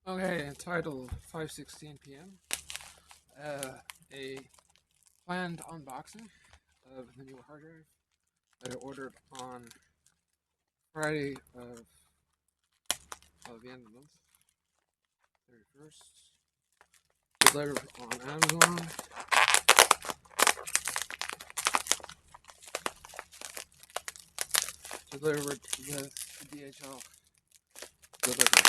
Okay, entitled 5:16 p.m. A planned unboxing of the new hard drive that I ordered on Friday of the end of the month, 31st. Delivered on Amazon. Delivered with DHL delivery.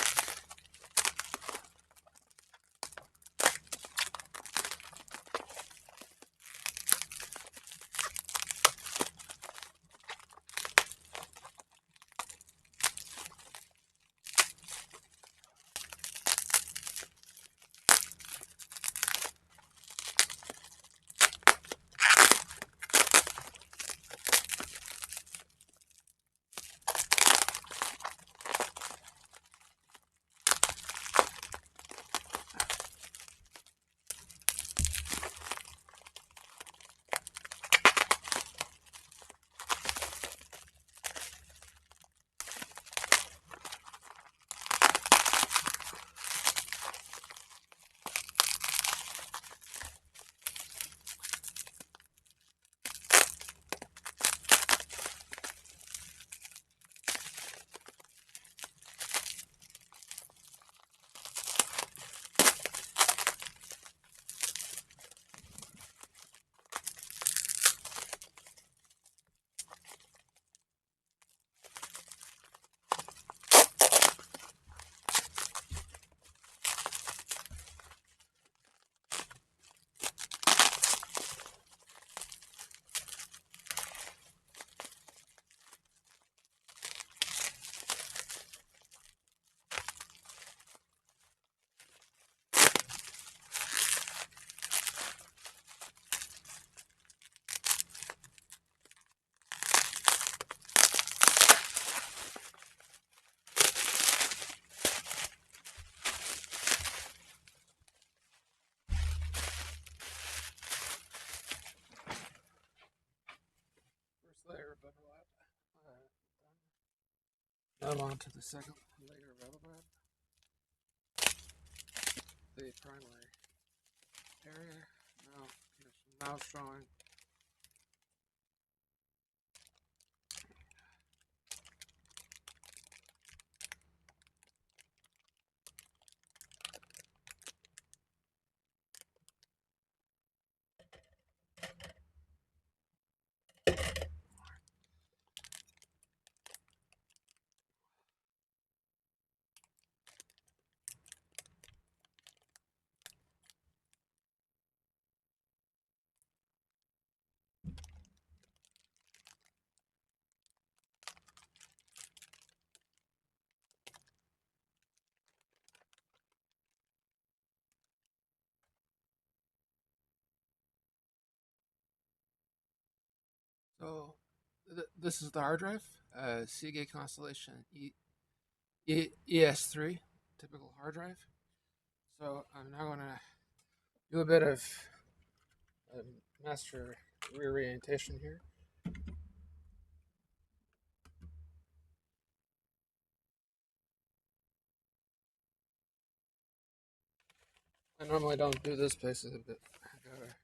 First layer of bubble wrap. Now on to the second layer of bubble wrap. The primary area. Now here's some mouse drawing. So this is the hard drive, Seagate Constellation ES3, typical hard drive. So I'm now going to do a bit of master reorientation here. I normally don't do this place, but I gotta.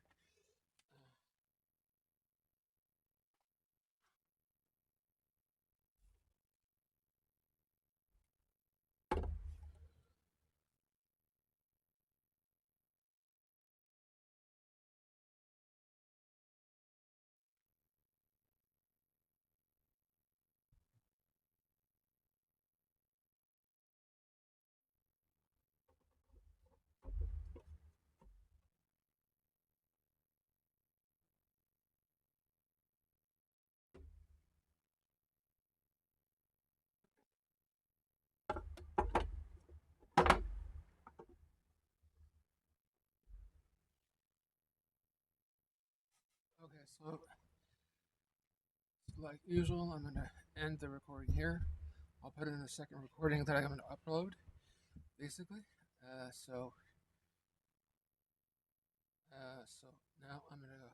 Okay, so like usual, I'm gonna end the recording here. I'll put in a second recording that I'm gonna upload, basically. So now I'm gonna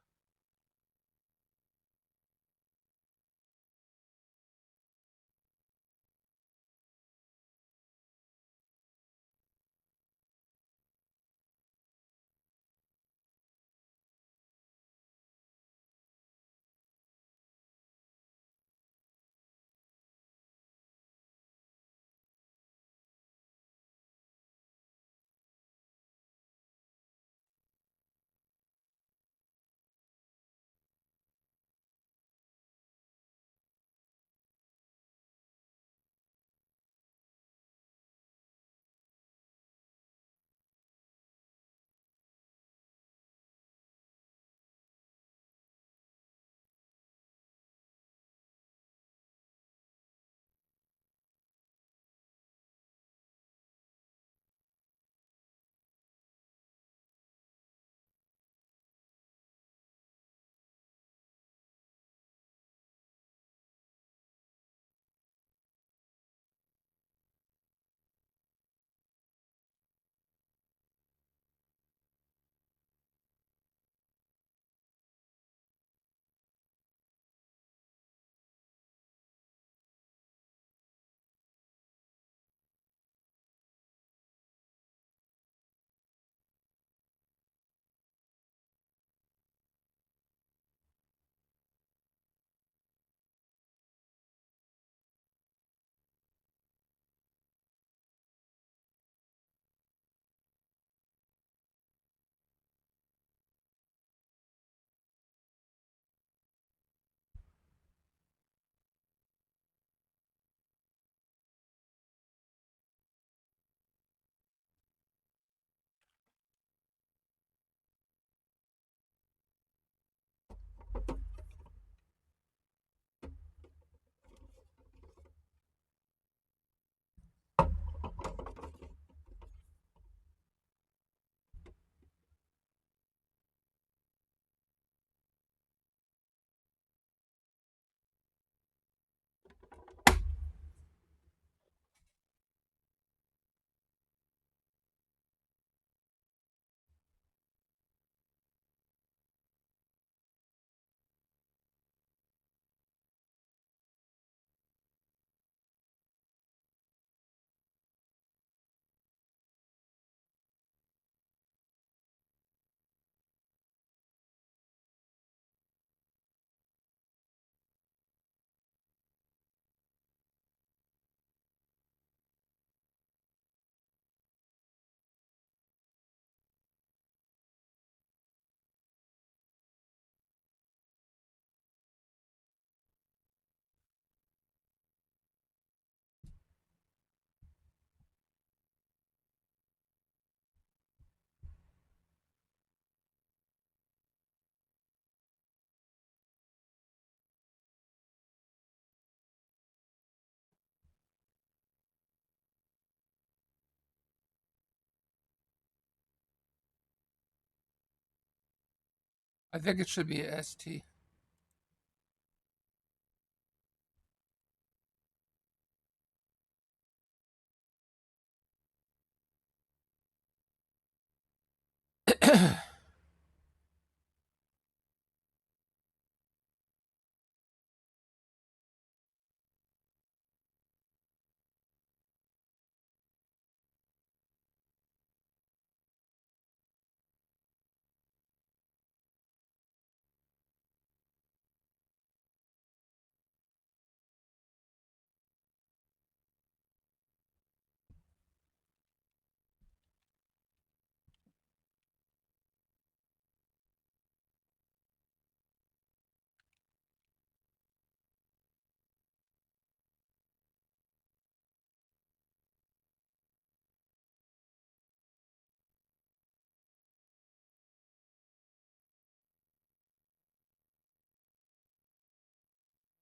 I think it should be ST.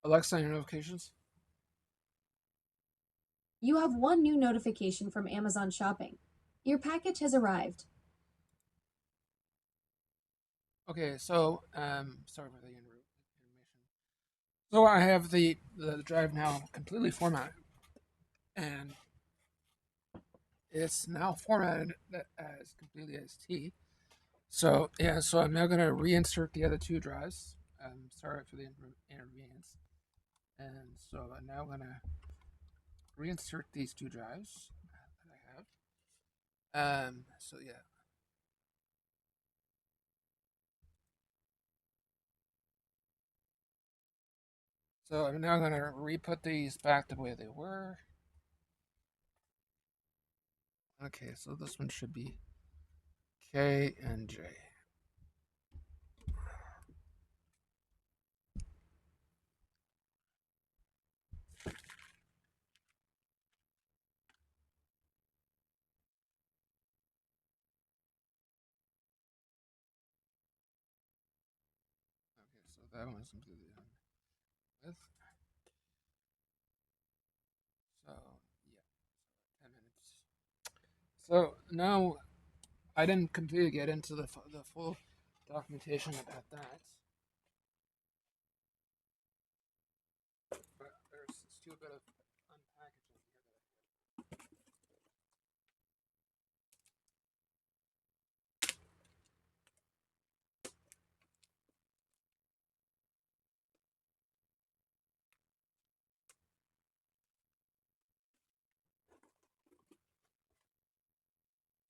Alexa, your notifications. You have one new notification from Amazon Shopping. Your package has arrived. Okay, so sorry for the intermission. So I have the drive now completely formatted, and it's now formatted as completely as T. So yeah, so I'm now going to reinsert the other two drives. Sorry for the inconvenience. And so I'm now going to reinsert these two drives that I have. So yeah. So I'm now going to re-put these back the way they were. Okay, so this one should be K and J. Okay, so that one's completely done with. So yeah, 10 minutes. So now I didn't completely get into the full documentation about that, but there's still a bit of unpackaging here.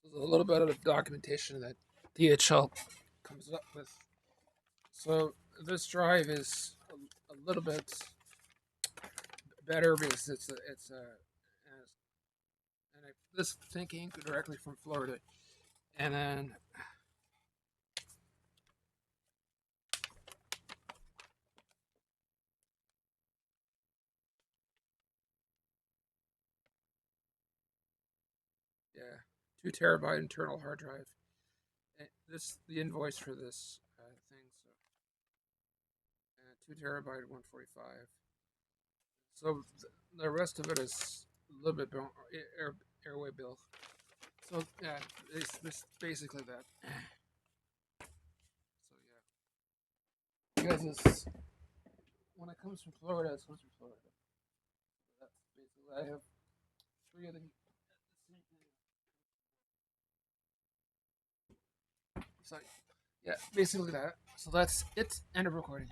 There's a little bit of documentation that DHL comes up with. So this drive is a little bit better because and this thing came directly from Florida, and then yeah, 2 terabyte internal hard drive. And this the invoice for this thing. So 2 terabyte 145. So the rest of it is a little bit airway bill. So yeah, it's basically that. So yeah, because it's when it comes from Florida, it comes from Florida. So that's basically I have three of the. So yeah, basically that. So that's it. End of recording.